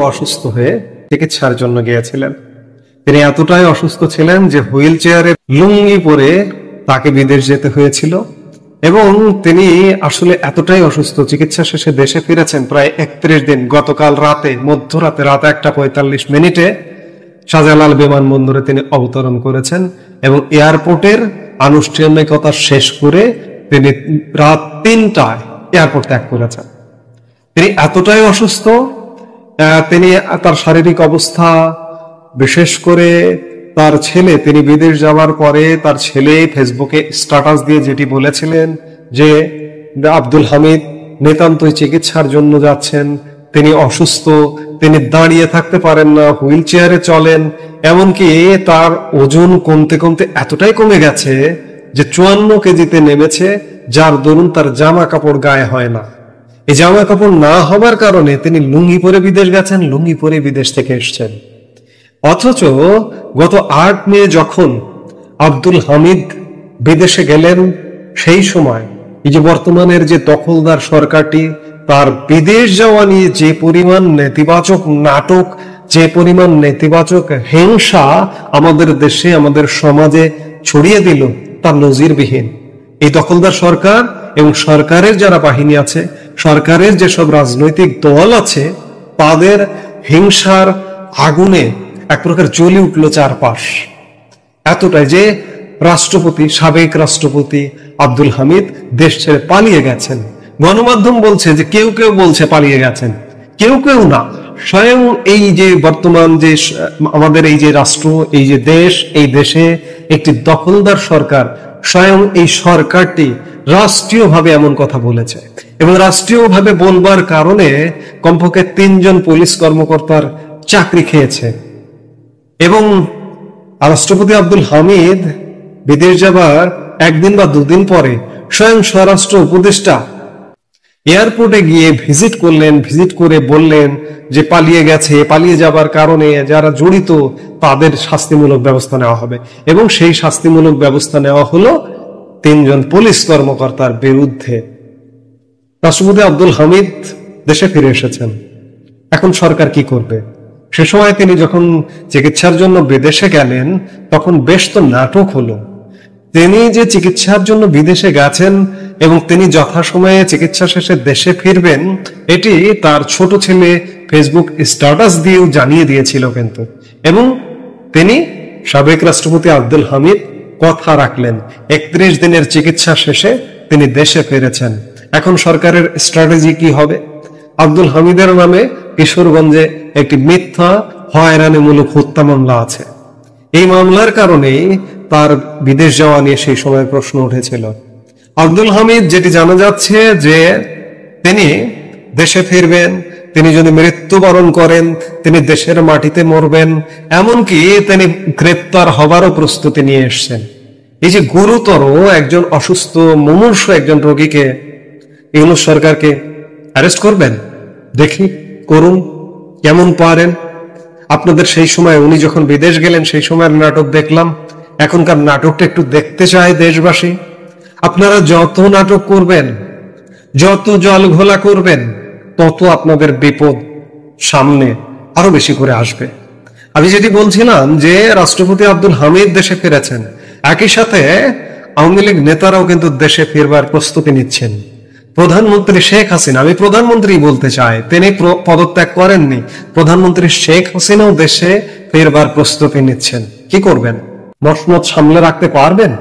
অসুস্থ হয়ে চিকিৎসার জন্য গিয়েছিলেন। তিনি এতটাই অসুস্থ ছিলেন যে হুইল চেয়ারে লুঙ্গি পরে তাকে বিদেশ যেতে হয়েছিল এবং তিনি আসলে এতটাই অসুস্থ, চিকিৎসা শেষে দেশে ফিরেছেন প্রায় 31 দিন। গতকাল রাতে মধ্যরাতে রাত 1:45 শাহজালাল বিমানবন্দরে তিনি অবতরণ করেছেন এবং এয়ারপোর্টের আনুষ্ঠানিকতা শেষ করে তিনি রাত 3টায় এয়ারপোর্ট ত্যাগ করেছেন। তিনি এতটাই অসুস্থ, তিনি তার শারীরিক অবস্থা, বিশেষ করে তার ছেলে, তিনি বিদেশ যাওয়ার পরে তার ছেলে ফেসবুকে স্ট্যাটাস দিয়ে যেটি বলেছিলেন যে আব্দুল হামিদ নিতান্তই চিকিৎসার জন্য যাচ্ছেন, তিনি অসুস্থ, তিনি দাঁড়িয়ে থাকতে পারেন না, হুইল চেয়ারে চলেন, এমনকি তার ওজন কমতে কমতে এতটাই কমে গেছে যে 54 কেজিতে নেমেছে, যার দরুন তার জামা কাপড় গায়ে হয় না। এই জামা কাপড় না হবার কারণে তিনি লুঙ্গি পরে বিদেশ গেছেন, লুঙ্গি পরে বিদেশ থেকে এসছেন। অথচ গত 8 মে যখন আব্দুল হামিদ বিদেশে গেলেন, সেই সময় এই যে বর্তমানের যে দখলদার সরকারটি, তার বিদেশ যাওয়া নিয়ে যে পরিমাণ নেতিবাচক নাটক, যে পরিমাণ নেতিবাচক হিংসা আমাদের দেশে, আমাদের সমাজে ছড়িয়ে দিল, তা নজিরবিহীন। এই দখলদার সরকার এবং সরকারের যারা বাহিনী আছে, সরকারের যেসব রাজনৈতিক দল আছে, তাদের হিংসার আগুনে এক প্রকার জ্বলে উঠল চারপাশ। এতটাই যে রাষ্ট্রপতি, সাবেক রাষ্ট্রপতি আব্দুল হামিদ দেশ ছেড়ে পালিয়ে গেছেন। গণমাধ্যম বলছে যে কেউ কেউ বলছে পালিয়ে গেছেন, কেউ কেউ না, স্বয়ং এই যে বর্তমান যে আমাদের এই যে রাষ্ট্র, এই যে দেশ, এই দেশে একটি দখলদার সরকার, স্বয়ং এই সরকারটি রাষ্ট্রীয়ভাবে এমন কথা বলেছে এবং রাষ্ট্রীয়ভাবে বলবার কারণে কমপক্ষে 3 জন পুলিশ কর্মকর্তার চাকরি খেয়েছে। এবং রাষ্ট্রপতি আব্দুল হামিদ বিদেশ যাবার 1 দিন বা 2 দিন পরে স্বয়ং স্বরাষ্ট্র উপদেষ্টা এয়ারপোর্টে গিয়ে ভিজিট করলেন, ভিজিট করে বললেন যে পালিয়ে গেছে, পালিয়ে যাবার কারণে যারা জড়িত তাদের শাস্তিমূলক ব্যবস্থা নেওয়া হবে। এবং সেই শাস্তিমূলক ব্যবস্থা নেওয়া হলো 3 জন পুলিশ কর্মকর্তার বিরুদ্ধে। রাষ্ট্রপতি আব্দুল হামিদ দেশে ফিরে এসেছেন, এখন সরকার কি করবে? সে সময় তিনি যখন চিকিৎসার জন্য বিদেশে গেলেন, তখন বেশ তো নাটক হলো। তিনি যে চিকিৎসার জন্য বিদেশে গেছেন এবং তিনি যথাসময়ে চিকিৎসা শেষে দেশে ফিরবেন, এটি তার ছোট ছেলে ফেসবুক স্ট্যাটাস দিয়েও জানিয়ে দিয়েছিল কিন্তু। এবং তিনি, সাবেক রাষ্ট্রপতি আব্দুল হামিদ, কথা রাখলেন। 31 দিনের চিকিৎসা শেষে তিনি দেশে ফিরেছেন। এখন সরকারের স্ট্র্যাটেজি কি হবে? আব্দুল হামিদের নামে কিশোরগঞ্জে একটি মিথ্যা হয়রানিমূলক হত্যা মামলা আছে। এই মামলার কারণেই তার বিদেশ যাওয়া নিয়ে সেই সময় প্রশ্ন উঠেছিল। আব্দুল হামিদ যেটি জানা যাচ্ছে যে তিনি দেশে ফিরবেন, তিনি যদি মৃত্যুবরণ করেন তিনি দেশের মাটিতে মরবেন, এমনকি তিনি গ্রেপ্তার হবারও প্রস্তুতি নিয়ে এসছেন। এই যে গুরুতর একজন অসুস্থ মুমূর্ষ একজন রোগীকে ইউনূস সরকারকে অ্যারেস্ট করবেন? দেখি, করুন, কেমন পারেন। আপনাদের সেই সময় উনি যখন বিদেশ গেলেন সেই সময়ের নাটক দেখলাম, এখনকার নাটকটা একটু দেখতে চায় দেশবাসী। আপনারা যত নাটক করবেন, যত জল ঘোলা করবেন, তত আপনাদের বিপদ সামনে আরো বেশি করে আসবে। আমি যেটি বলছিলাম যে রাষ্ট্রপতি আব্দুল হামিদ দেশে ফিরেছেন, একই সাথে আওয়ামী লীগ নেতারাও কিন্তু দেশে ফিরবার প্রস্তুতি নিচ্ছেন। প্রধানমন্ত্রী শেখ হাসিনা, আমি প্রধানমন্ত্রী বলতে চাই, তিনি পদত্যাগ করেননি, প্রধানমন্ত্রী শেখ হাসিনাও দেশে ফিরবার প্রস্তুতি নিচ্ছেন। কি করবেন? মসনদ সামলে রাখতে পারবেন?